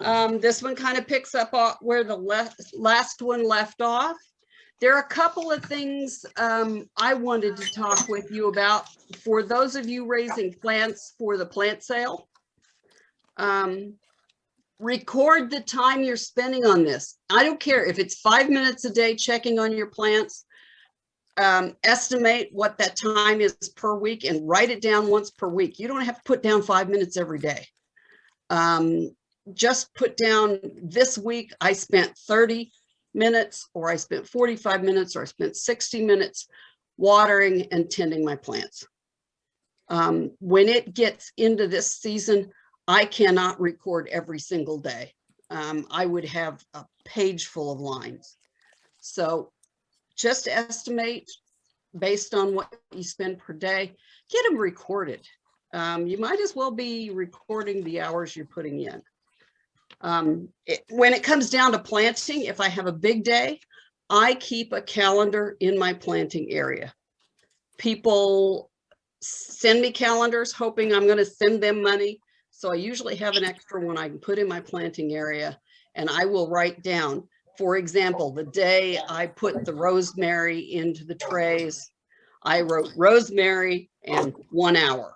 This one kind of picks up where the last one left off. There are a couple of things I wanted to talk with you about for those of you raising plants for the plant sale. Record the time you're spending on this. I don't care if it's 5 minutes a day checking on your plants. Estimate what that time is per week and write it down once per week. You don't have to put down 5 minutes every day. Just put down this week I spent 30 minutes, or I spent 45 minutes, or I spent 60 minutes watering and tending my plants. When it gets into this season, I cannot record every single day. I would have a page full of lines. So just estimate based on what you spend per day, get them recorded. You might as well be recording the hours you're putting in. When it comes down to planting, if I have a big day, I keep a calendar in my planting area. People send me calendars hoping I'm going to send them money. So I usually have an extra one I can put in my planting area, and I will write down, for example, the day I put the rosemary into the trays, I wrote rosemary and 1 hour.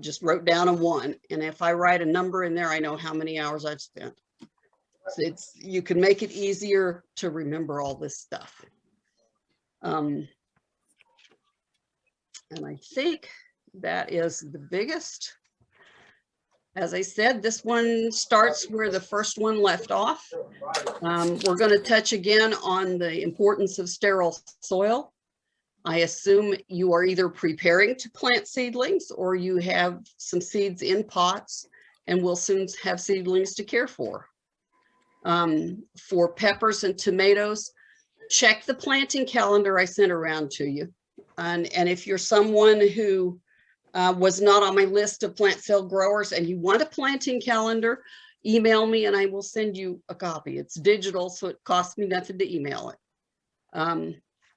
Just wrote down a 1. And if I write a number in there, I know how many hours I've spent. So you can make it easier to remember all this stuff. And I think that is the biggest. As I said, this one starts where the first one left off. We're going to touch again on the importance of sterile soil. I assume you are either preparing to plant seedlings or you have some seeds in pots and will soon have seedlings to care for. For peppers and tomatoes, check the planting calendar I sent around to you. And if you're someone who was not on my list of plant sale growers and you want a planting calendar, email me and I will send you a copy. It's digital, so it costs me nothing to email it.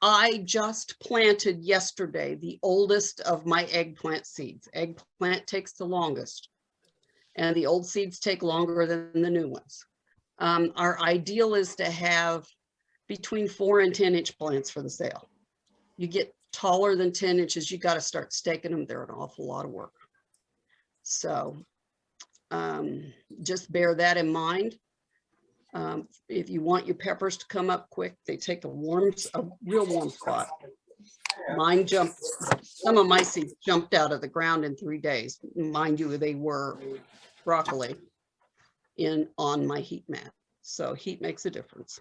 I just planted yesterday the oldest of my eggplant seeds. Eggplant takes the longest, and the old seeds take longer than the new ones. Our ideal is to have between 4 and 10 inch plants for the sale. You get taller than 10 inches, you got to start staking them. They're an awful lot of work. So just bear that in mind. If you want your peppers to come up quick, they take a real warm spot. Mine jumped, some of my seeds jumped out of the ground in 3 days. Mind you, they were broccoli on my heat mat. So heat makes a difference.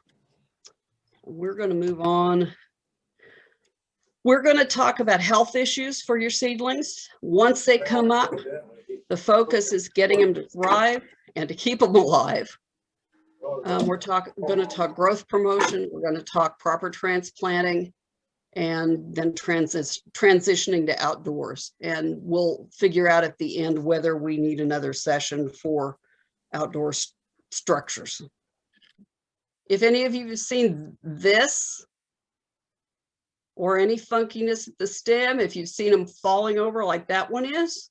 We're going to move on. We're going to talk about health issues for your seedlings. Once they come up, the focus is getting them to thrive and to keep them alive. We're going to talk growth promotion. We're going to talk proper transplanting, and then transitioning to outdoors. And we'll figure out at the end whether we need another session for outdoor structures. If any of you have seen this or any funkiness at the stem, if you've seen them falling over like that one is,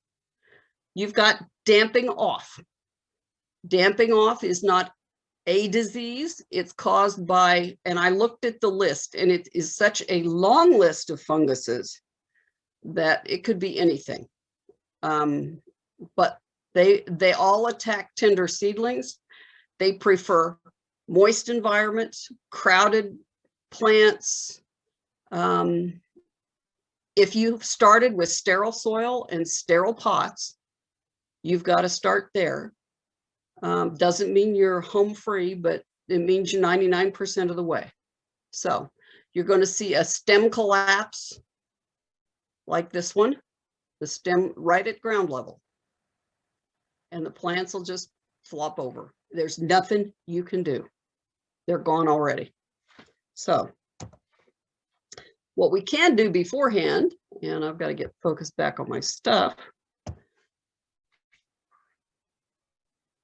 you've got damping off. Damping off is not a disease. It's caused by, and I looked at the list, and it is such a long list of funguses that it could be anything. But they all attack tender seedlings. They prefer moist environments, crowded plants. If you've started with sterile soil and sterile pots, you've got to start there. Doesn't mean you're home free, but it means you're 99% of the way. So you're going to see a stem collapse like this one, the stem right at ground level. And the plants will just flop over. There's nothing you can do. They're gone already. So what we can do beforehand, and I've got to get focused back on my stuff.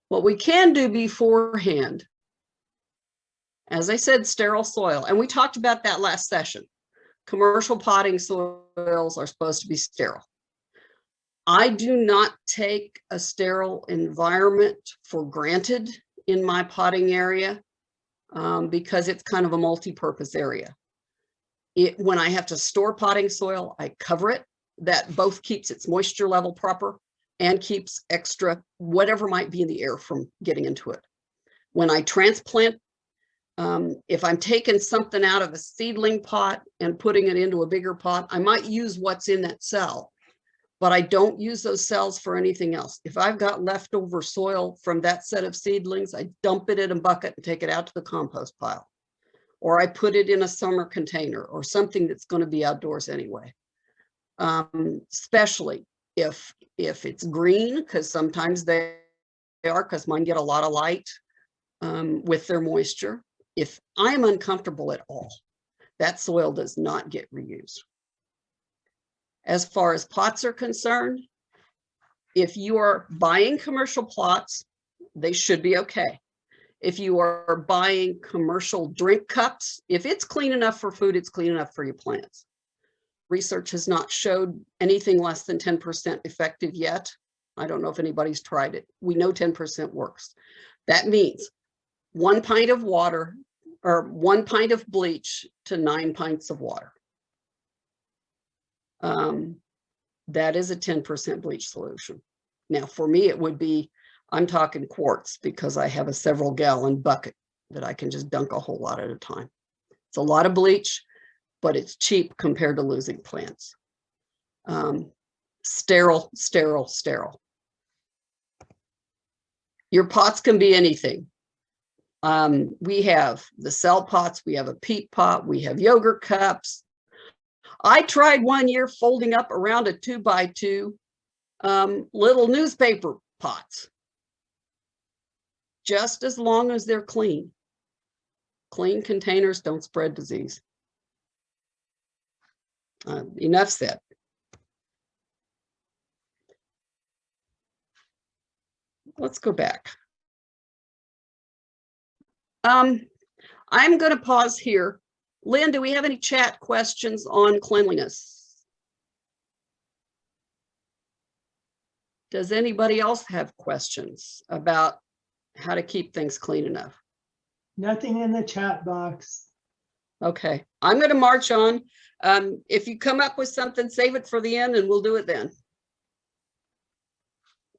What we can do beforehand, as I said, sterile soil, and we talked about that last session. Commercial potting soils are supposed to be sterile. I do not take a sterile environment for granted in my potting area because it's kind of a multi-purpose area. When I have to store potting soil, I cover it. That both keeps its moisture level proper and keeps extra whatever might be in the air from getting into it. When I transplant, if I'm taking something out of a seedling pot and putting it into a bigger pot, I might use what's in that cell, but I don't use those cells for anything else. If I've got leftover soil from that set of seedlings, I dump it in a bucket and take it out to the compost pile, or I put it in a summer container or something that's going to be outdoors anyway. Especially if it's green, because sometimes they are, because mine get a lot of light with their moisture. If I'm uncomfortable at all, that soil does not get reused. As far as pots are concerned, if you are buying commercial plots, they should be okay. If you are buying commercial drink cups, if it's clean enough for food, it's clean enough for your plants. Research has not showed anything less than 10% effective yet. I don't know if anybody's tried it. We know 10% works. That means 1 pint of water or 1 pint of bleach to 9 pints of water. That is a 10% bleach solution. Now, for me, it would be, I'm talking quarts because I have a several gallon bucket that I can just dunk a whole lot at a time. It's a lot of bleach, but it's cheap compared to losing plants. Sterile, sterile, sterile. Your pots can be anything. We have the cell pots, we have a peat pot, we have yogurt cups. I tried one year folding up around a 2x2 little newspaper pots. Just as long as they're clean. Clean containers don't spread disease. Enough said. Let's go back. I'm going to pause here. Lynn, do we have any chat questions on cleanliness? Does anybody else have questions about how to keep things clean enough? Nothing in the chat box. Okay, I'm going to march on. If you come up with something, save it for the end and we'll do it then.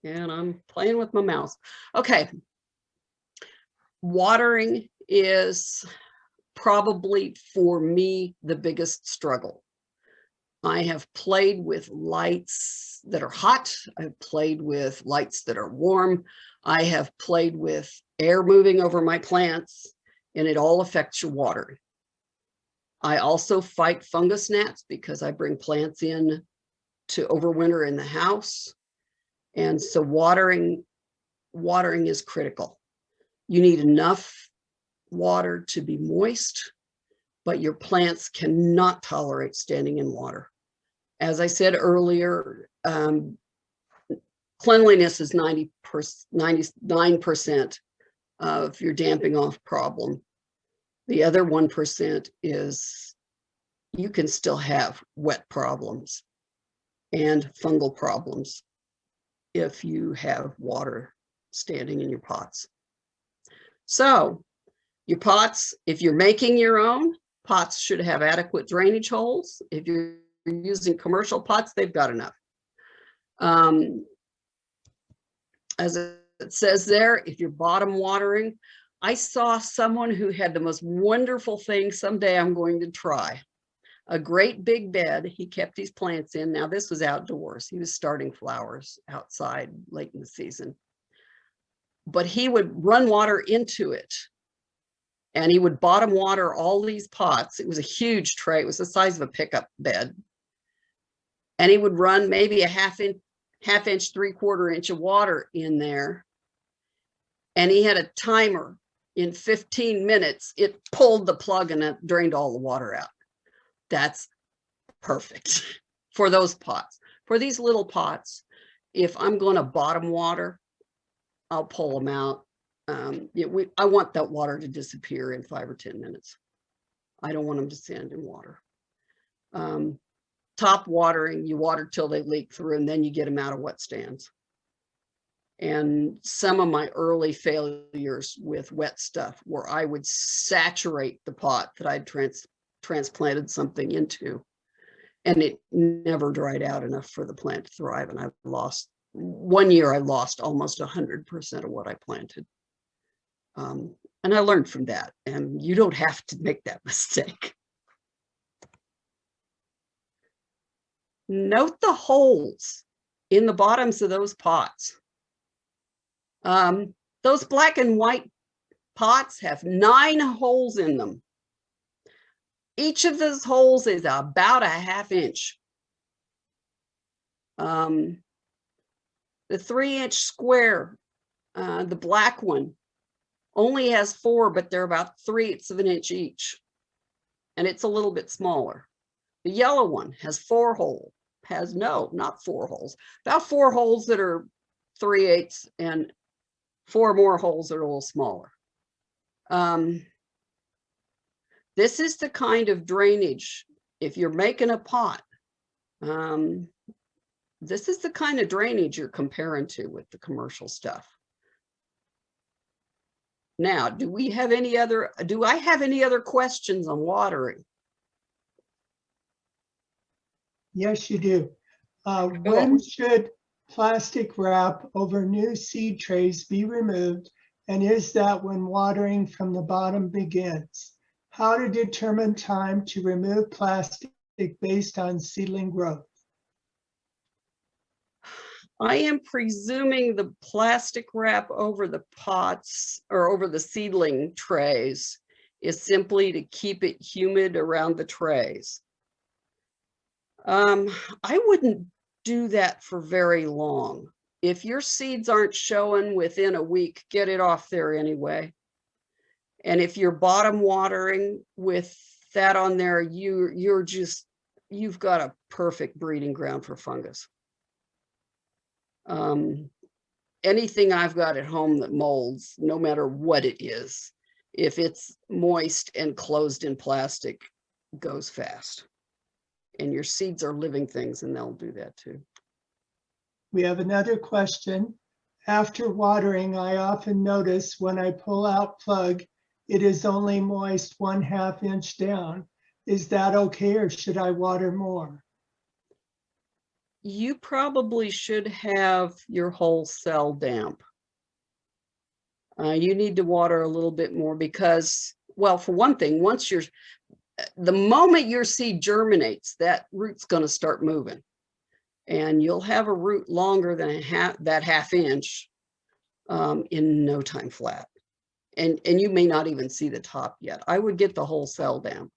And I'm playing with my mouse. Okay. Watering is probably, for me, the biggest struggle. I have played with lights that are hot. I've played with lights that are warm. I have played with air moving over my plants, and it all affects your watering. I also fight fungus gnats because I bring plants in to overwinter in the house. And so watering is critical. You need enough water to be moist, but your plants cannot tolerate standing in water. As I said earlier, cleanliness is 99% of your damping off problem. The other 1% is you can still have wet problems and fungal problems if you have water standing in your pots. So your pots, if you're making your own, pots should have adequate drainage holes. If you're using commercial pots, they've got enough. As it says there, if you're bottom watering, I saw someone who had the most wonderful thing. Someday I'm going to try. A great big bed he kept his plants in. Now this was outdoors. He was starting flowers outside late in the season. But he would run water into it. And he would bottom water all these pots. It was a huge tray. It was the size of a pickup bed. And he would run maybe a half inch, 3/4 inch of water in there. And he had a timer. In 15 minutes, it pulled the plug and it drained all the water out. That's perfect for those pots. For these little pots, if I'm going to bottom water, I'll pull them out. I want that water to disappear in 5 or 10 minutes. I don't want them to stand in water. top watering, you water till they leak through, and then you get them out of wet stands. And some of my early failures with wet stuff where I would saturate the pot that I'd transplanted something into, and it never dried out enough for the plant to thrive. And I lost, one year I lost almost 100% of what I planted. And I learned from that, and you don't have to make that mistake. Note the holes in the bottoms of those pots. Those black and white pots have 9 holes in them. Each of those holes is about a ½ inch. The 3-inch square, the black one, only has 4, but they're about 3/8 of an inch each. And it's a little bit smaller. The yellow one has 4 holes, not 4 holes, about 4 holes that are 3/8 and 4 more holes that are a little smaller. This is the kind of drainage, if you're making a pot, this is the kind of drainage you're comparing to with the commercial stuff. Now, do I have any other questions on watering? Yes, you do. When should plastic wrap over new seed trays be removed? And is that when watering from the bottom begins? How to determine time to remove plastic based on seedling growth? I am presuming the plastic wrap over the pots or over the seedling trays is simply to keep it humid around the trays. I wouldn't do that for very long. If your seeds aren't showing within a week, get it off there anyway. And if you're bottom watering with that on there, you've got a perfect breeding ground for fungus. Anything I've got at home that molds, no matter what it is, if it's moist and closed in plastic, goes fast. And your seeds are living things, and they'll do that too. We have another question. After watering, I often notice when I pull out plug, it is only moist 1/2 inch down. Is that okay, or should I water more? You probably should have your whole cell damp. You need to water a little bit more because, well, for one thing, the moment your seed germinates, that root's going to start moving, and you'll have a root longer than that ½ inch in no time flat. And you may not even see the top yet. I would get the whole cell damp.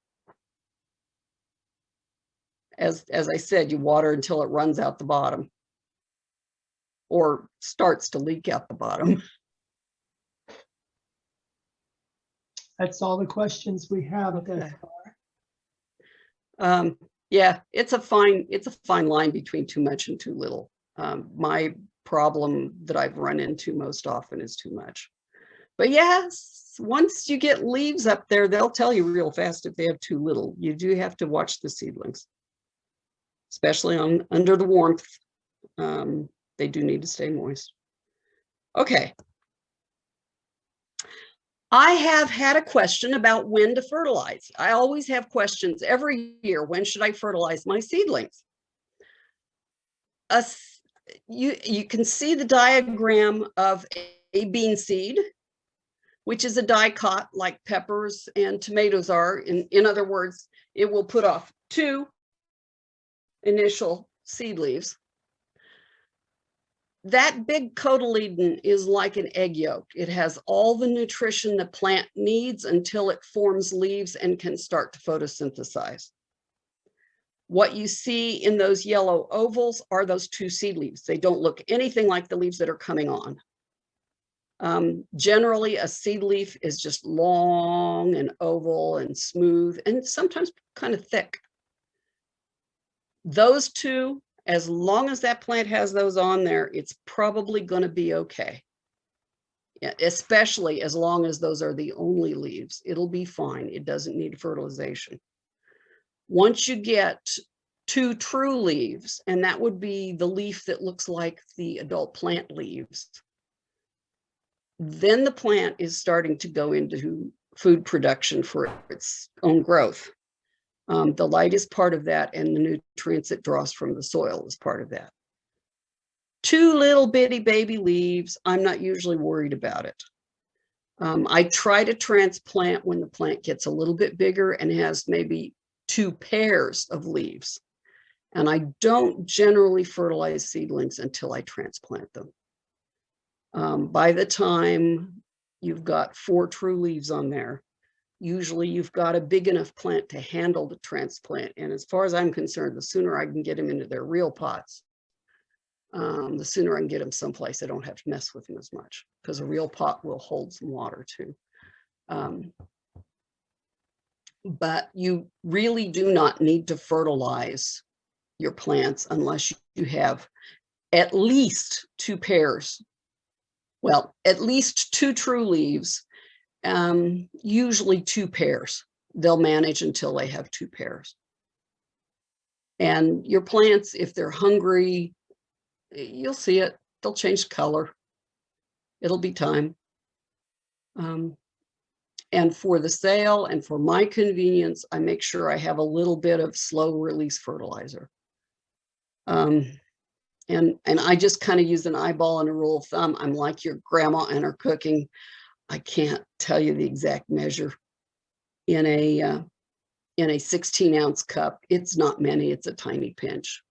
As I said, you water until it runs out the bottom or starts to leak out the bottom. That's all the questions we have thus far. Yeah, it's a fine line between too much and too little. My problem that I've run into most often is too much. But yes, once you get leaves up there, they'll tell you real fast if they have too little. You do have to watch the seedlings, especially under the warmth. They do need to stay moist. Okay. I have had a question about when to fertilize. I always have questions every year. When should I fertilize my seedlings? You can see the diagram of a bean seed, which is a dicot like peppers and tomatoes are. In other words, it will put off 2 initial seed leaves. That big cotyledon is like an egg yolk. It has all the nutrition the plant needs until it forms leaves and can start to photosynthesize. What you see in those yellow ovals are those 2 seed leaves. They don't look anything like the leaves that are coming on. Generally, a seed leaf is just long and oval and smooth and sometimes kind of thick. Those 2, as long as that plant has those on there, it's probably going to be okay. Yeah, especially as long as those are the only leaves. It'll be fine. It doesn't need fertilization. Once you get 2 true leaves, and that would be the leaf that looks like the adult plant leaves. Then the plant is starting to go into food production for its own growth. The light is part of that, and the nutrients it draws from the soil is part of that. 2 little bitty baby leaves, I'm not usually worried about it. I try to transplant when the plant gets a little bit bigger and has maybe 2 pairs of leaves. And I don't generally fertilize seedlings until I transplant them. By the time you've got 4 true leaves on there, usually you've got a big enough plant to handle the transplant. And as far as I'm concerned, the sooner I can get them into their real pots, the sooner I can get them someplace I don't have to mess with them as much, because a real pot will hold some water too. But you really do not need to fertilize your plants unless you have at least 2 pairs. Well, at least 2 true leaves, usually 2 pairs. They'll manage until they have 2 pairs. And your plants, if they're hungry, you'll see it. They'll change color. It'll be time. And for the sale and for my convenience, I make sure I have a little bit of slow release fertilizer. And I just kind of use an eyeball and a rule of thumb. I'm like your grandma and her cooking. I can't tell you the exact measure. In a 16-ounce cup, it's not many, it's a tiny pinch.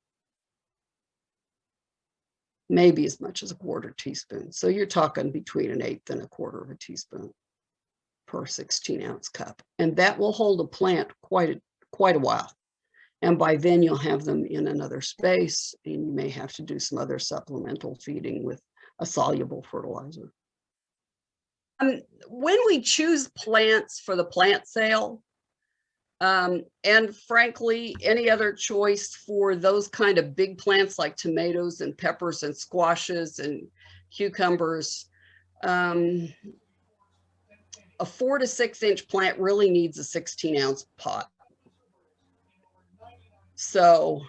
Maybe as much as a 1/4 teaspoon. So you're talking between an 1/8 and a 1/4 teaspoon per 16-ounce cup. And that will hold a plant quite a while. And by then you'll have them in another space, and you may have to do some other supplemental feeding with a soluble fertilizer. When we choose plants for the plant sale, and frankly, any other choice for those kind of big plants like tomatoes and peppers and squashes and cucumbers, a 4 to 6 inch plant really needs a 16-ounce pot. So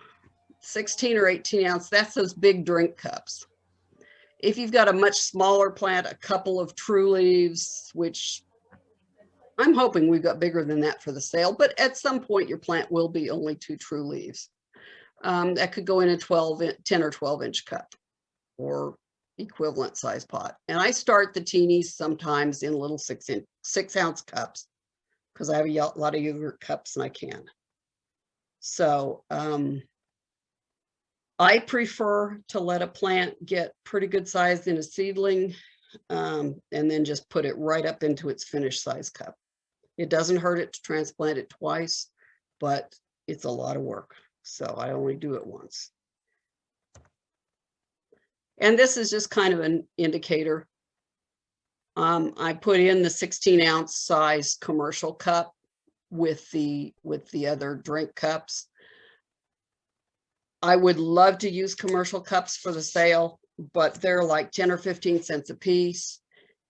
16 or 18 ounce, that's those big drink cups. If you've got a much smaller plant, a couple of true leaves, which I'm hoping we've got bigger than that for the sale, but at some point your plant will be only 2 true leaves. That could go in a 10 or 12 inch cup or equivalent size pot. And I start the teenies sometimes in little 6-ounce cups because I have a lot of yogurt cups and I can. So I prefer to let a plant get pretty good size in a seedling and then just put it right up into its finished size cup. It doesn't hurt it to transplant it twice, but it's a lot of work. So I only do it once. And this is just kind of an indicator. I put in the 16-ounce size commercial cup with the other drink cups. I would love to use commercial cups for the sale, but they're like 10 or 15 cents a piece.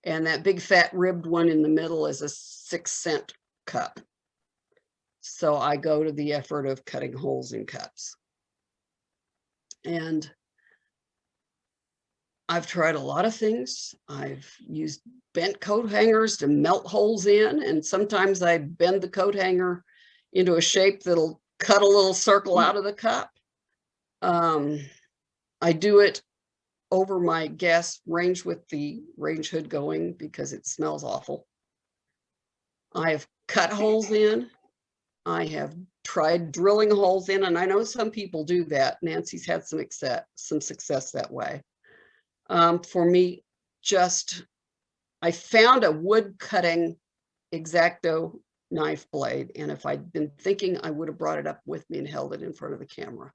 And that big fat ribbed one in the middle is a 6-cent cup. So I go to the effort of cutting holes in cups. And I've tried a lot of things. I've used bent coat hangers to melt holes in, and sometimes I bend the coat hanger into a shape that'll cut a little circle out of the cup. I do it over my gas range with the range hood going because it smells awful. I have cut holes in. I have tried drilling holes in, and I know some people do that. Nancy's had some success that way. For me, I found a wood cutting X-Acto knife blade, and if I'd been thinking, I would have brought it up with me and held it in front of the camera.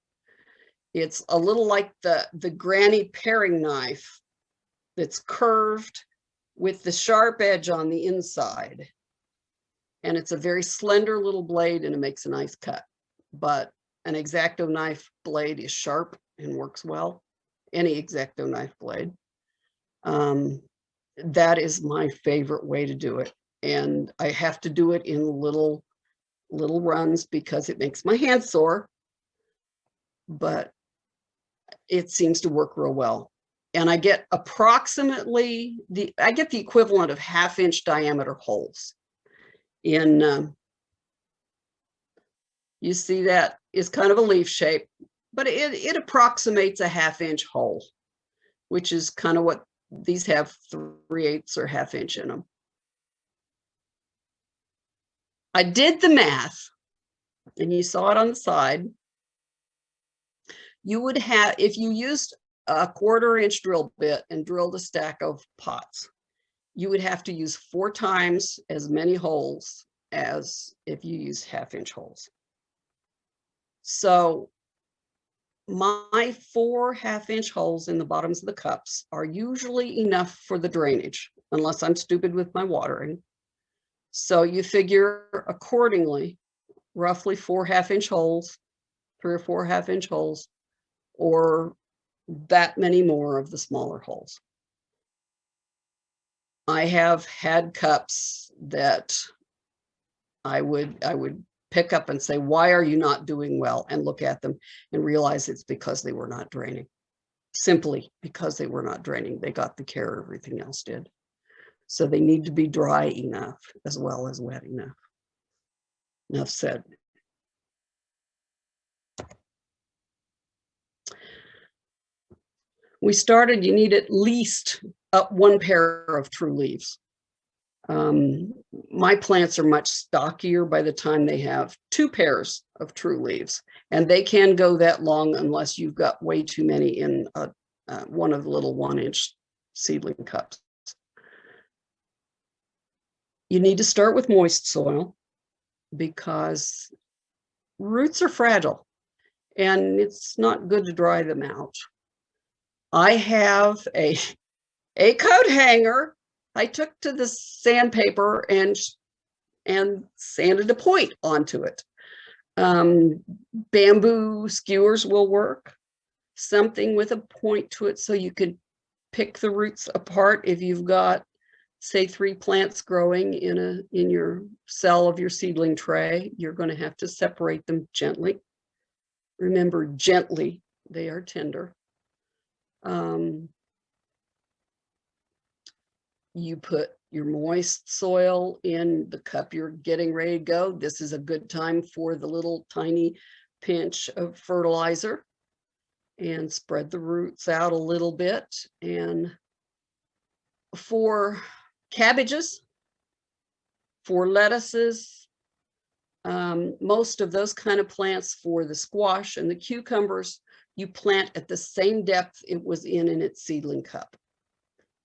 It's a little like the granny paring knife that's curved with the sharp edge on the inside. And it's a very slender little blade and it makes a nice cut. But an X-Acto knife blade is sharp and works well. Any X-Acto knife blade. That is my favorite way to do it. And I have to do it in little runs because it makes my hands sore. but it seems to work real well. And I get approximately the equivalent of 1/2-inch diameter holes in, you see that is kind of a leaf shape, but it approximates a 1/2-inch hole, which is kind of what these have, 3/8 or 1/2 inch in them. I did the math, and you saw it on the side. You would have, if you used a 1/4-inch drill bit and drilled a stack of pots, you would have to use 4 times as many holes as if you used 1/2-inch holes. So my 4 1/2-inch holes in the bottoms of the cups are usually enough for the drainage, unless I'm stupid with my watering. So you figure accordingly, roughly 4 1/2-inch holes, 3 or 4 1/2-inch holes, or that many more of the smaller holes. I have had cups that I would pick up and say, why are you not doing well? And look at them and realize it's because they were not draining. Simply because they were not draining. They got the care everything else did. So they need to be dry enough as well as wet enough. Enough said. We started, you need at least 1 pair of true leaves. My plants are much stockier by the time they have 2 pairs of true leaves, and they can go that long unless you've got way too many in one of the little 1-inch seedling cups. You need to start with moist soil because roots are fragile and it's not good to dry them out. I have a coat hanger I took to the sandpaper and sanded a point onto it. Bamboo skewers will work. Something with a point to it so you could pick the roots apart. If you've got, say, 3 plants growing in your cell of your seedling tray, you're going to have to separate them gently. Remember, gently, they are tender. You put your moist soil in the cup you're getting ready to go. This is a good time for the little tiny pinch of fertilizer and spread the roots out a little bit. And for cabbages, for lettuces, most of those kind of plants, for the squash and the cucumbers, you plant at the same depth it was in its seedling cup.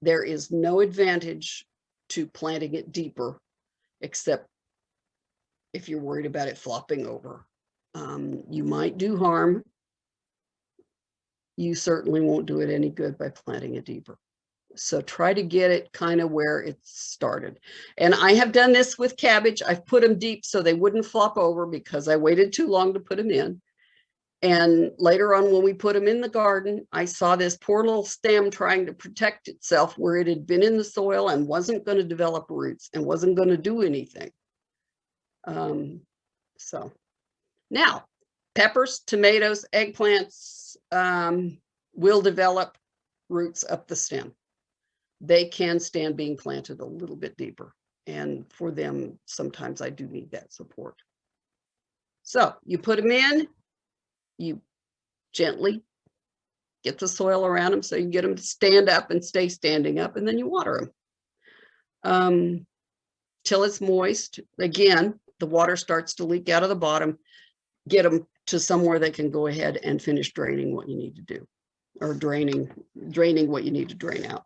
There is no advantage to planting it deeper, except if you're worried about it flopping over. You might do harm. You certainly won't do it any good by planting it deeper. So try to get it kind of where it started. And I have done this with cabbage. I've put them deep so they wouldn't flop over because I waited too long to put them in. And later on, when we put them in the garden, I saw this poor little stem trying to protect itself where it had been in the soil and wasn't going to develop roots and wasn't going to do anything. So now, peppers, tomatoes, eggplants will develop roots up the stem. They can stand being planted a little bit deeper. And for them, sometimes I do need that support. So you put them in. You gently get the soil around them so you can get them to stand up and stay standing up, and then you water them till it's moist. Again, the water starts to leak out of the bottom. Get them to somewhere they can go ahead and finish draining what you need to do, or draining what you need to drain out.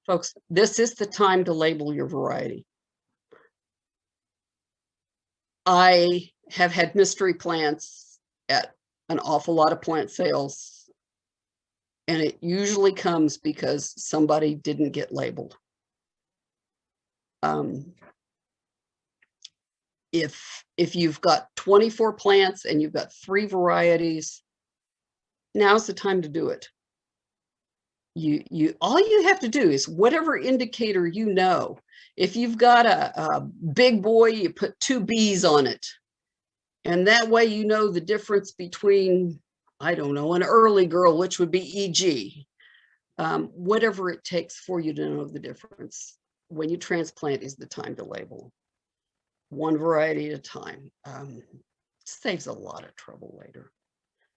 Folks, this is the time to label your variety. I have had mystery plants at an awful lot of plant sales, and it usually comes because somebody didn't get labeled. If you've got 24 plants and you've got 3 varieties, now's the time to do it. All you have to do is whatever indicator you know. If you've got a big boy, you put 2 bees on it. And that way, you know the difference between, I don't know, an early girl, which would be EG, whatever it takes for you to know the difference. When you transplant is the time to label. One variety at a time. Saves a lot of trouble later.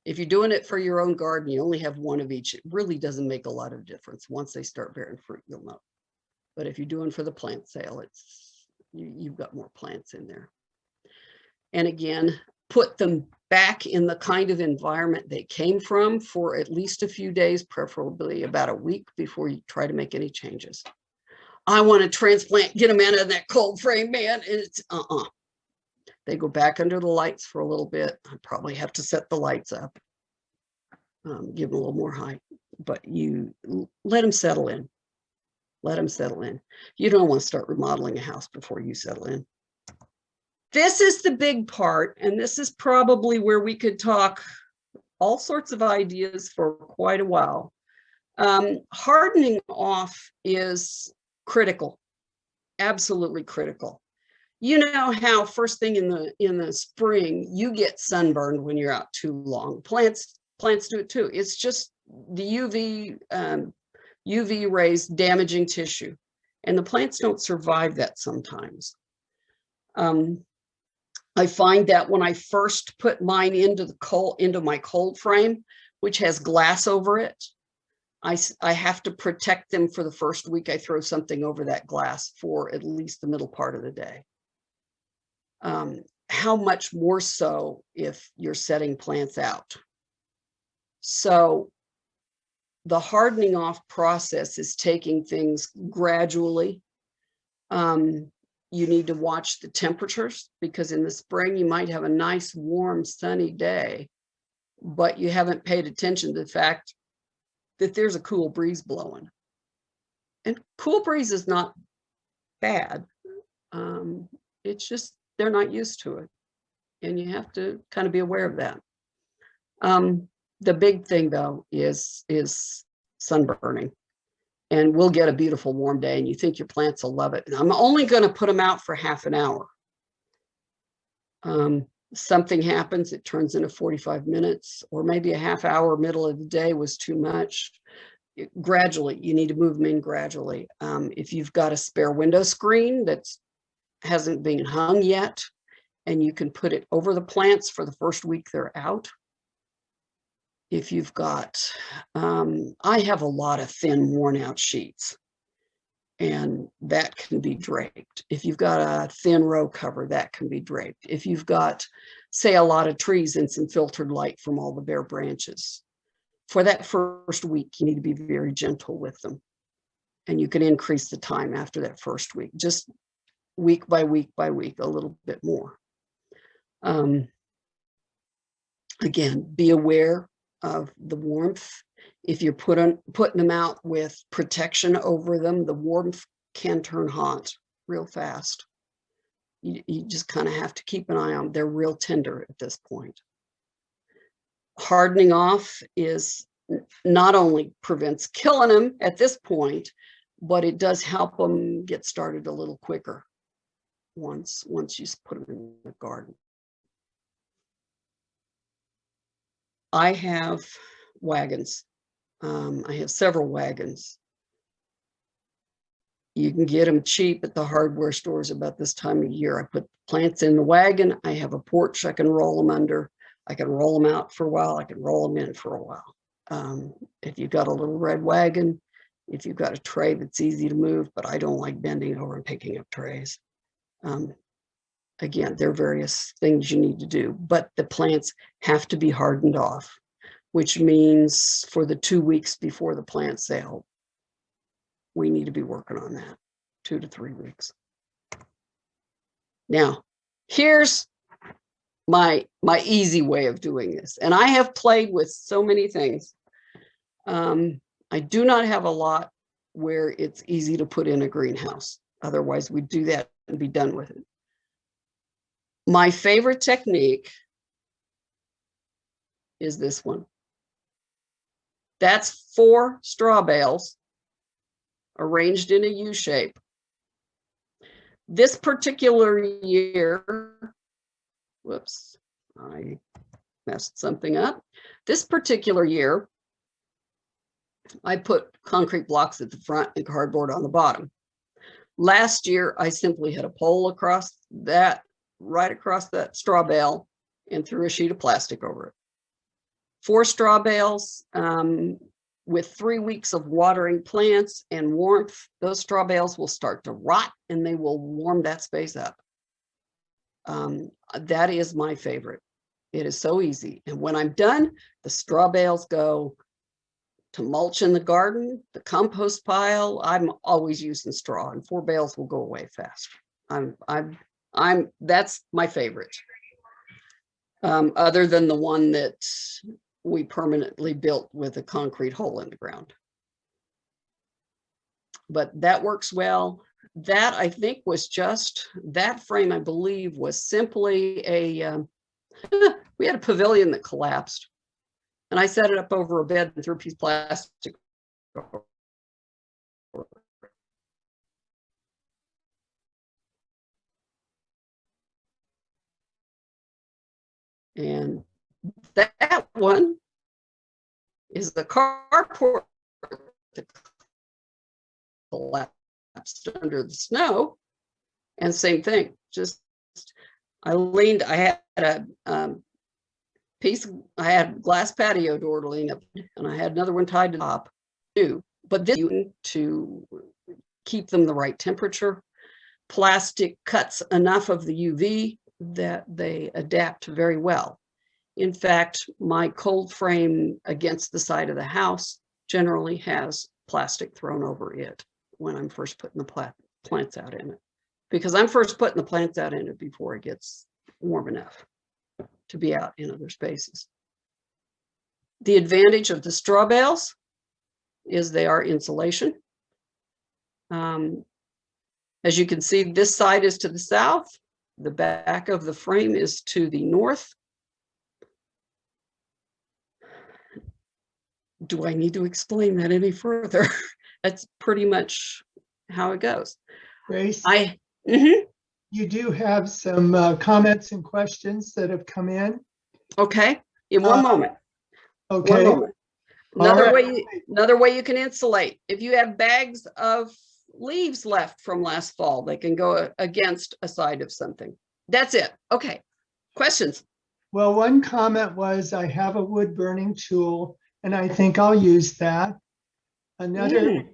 If you're doing it for your own garden, you only have one of each. It really doesn't make a lot of difference. Once they start bearing fruit, you'll know. But if you're doing for the plant sale, it's you've got more plants in there. And again, put them back in the kind of environment they came from for at least a few days, preferably about a week before you try to make any changes. I want to transplant, get them out of that cold frame, man. It's They go back under the lights for a little bit. I probably have to set the lights up, give them a little more height, but you let them settle in. Let them settle in. You don't want to start remodeling a house before you settle in. This is the big part, and this is probably where we could talk all sorts of ideas for quite a while. Hardening off is critical, absolutely critical. You know how first thing in the spring you get sunburned when you're out too long. Plants do it too. It's just the UV rays damaging tissue, and the plants don't survive that sometimes. I find that when I first put mine into my cold frame, which has glass over it, I have to protect them for the first week. I throw something over that glass for at least the middle part of the day. How much more so if you're setting plants out? So the hardening off process is taking things gradually. You need to watch the temperatures, because in the spring you might have a nice, warm, sunny day, but you haven't paid attention to the fact that there's a cool breeze blowing. And cool breeze is not bad. It's just they're not used to it, and you have to kind of be aware of that. The big thing though is sunburning, and we'll get a beautiful warm day and you think your plants will love it. And I'm only going to put them out for half an hour. Something happens, it turns into 45 minutes, or maybe a half hour, middle of the day was too much. Gradually, you need to move them in gradually. If you've got a spare window screen that hasn't been hung yet, and you can put it over the plants for the first week they're out. If you've got, I have a lot of thin, worn out sheets, and that can be draped. If you've got a thin row cover, that can be draped. If you've got, say, a lot of trees and some filtered light from all the bare branches, for that first week, you need to be very gentle with them. And you can increase the time after that first week, just week by week by week, a little bit more. Again, be aware of the warmth. If you're putting them out with protection over them, the warmth can turn hot real fast. You just kind of have to keep an eye on them. They're real tender at this point. Hardening off is not only prevents killing them at this point, but it does help them get started a little quicker once you put them in the garden. I have wagons. I have several wagons. You can get them cheap at the hardware stores about this time of year. I put plants in the wagon. I have a porch I can roll them under. I can roll them out for a while. I can roll them in for a while. If you've got a little red wagon, if you've got a tray that's easy to move, but I don't like bending over and picking up trays. Again, there are various things you need to do, but the plants have to be hardened off, which means for the 2 weeks before the plant sale, we need to be working on that, 2 to 3 weeks. Now, here's my easy way of doing this. And I have played with so many things. I do not have a lot where it's easy to put in a greenhouse. Otherwise, we'd do that and be done with it. My favorite technique is this one. That's 4 straw bales arranged in a U shape. This particular year, whoops, I messed something up. This particular year, I put concrete blocks at the front and cardboard on the bottom. Last year, I simply had a pole across that, right across that straw bale, and threw a sheet of plastic over it. 4 straw bales, with 3 weeks of watering plants and warmth, those straw bales will start to rot and they will warm that space up. That is my favorite. It is so easy. And when I'm done, the straw bales go to mulch in the garden, the compost pile. I'm always using straw, and 4 bales will go away fast. That's my favorite. Other than the one that we permanently built with a concrete hole in the ground. But that works well. That, I think, was just, that frame, I believe, was simply a, we had a pavilion that collapsed. And I set it up over a bed and threw a piece of plastic over it. And that one is the carport that collapsed under the snow. And same thing, just I had a I had glass patio door to lean up, and I had another one tied to the top too. But this to keep them the right temperature. Plastic cuts enough of the UV that they adapt very well. In fact, my cold frame against the side of the house generally has plastic thrown over it when I'm first putting the plants out in it, because I'm first putting the plants out in it before it gets warm enough to be out in other spaces. The advantage of the straw bales is they are insulation. As you can see, this side is to the south. The back of the frame is to the north. Do I need to explain that any further? That's pretty much how it goes. Grace, You do have some comments and questions that have come in. Okay, in one moment. Okay. One moment. Another way you can insulate. If you have bags of leaves left from last fall, they can go against a side of something. That's it. Okay. Questions? Well, one comment was, I have a wood burning tool and I think I'll use that. Another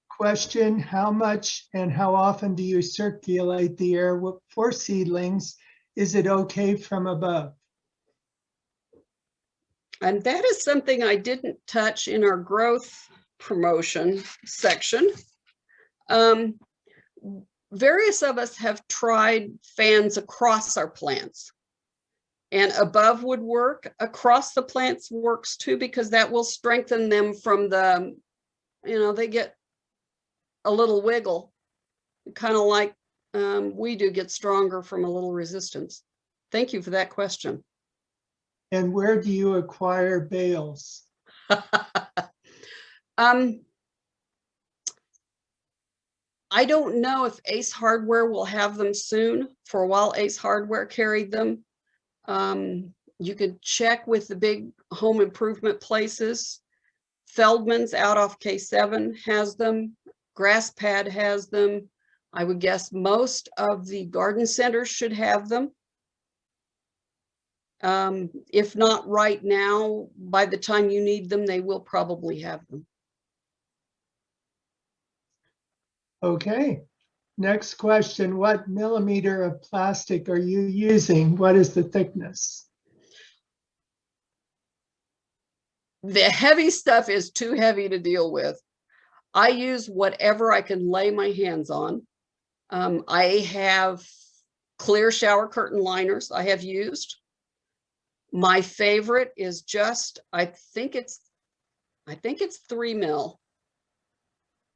question, how much and how often do you circulate the air for seedlings? Is it okay from above? And that is something I didn't touch in our growth promotion section. Various of us have tried fans across our plants, and above would work. Across the plants works too, because that will strengthen them from the, they get a little wiggle, kind of like we do get stronger from a little resistance. Thank you for that question. And where do you acquire bales? I don't know if Ace Hardware will have them soon. For a while, Ace Hardware carried them. You could check with the big home improvement places. Feldman's out off K7 has them. Grass Pad has them. I would guess most of the garden centers should have them. If not right now, by the time you need them, they will probably have them. Okay. Next question. What millimeter of plastic are you using? What is the thickness? The heavy stuff is too heavy to deal with. I use whatever I can lay my hands on. I have clear shower curtain liners I have used. My favorite is just, I think it's 3 mil.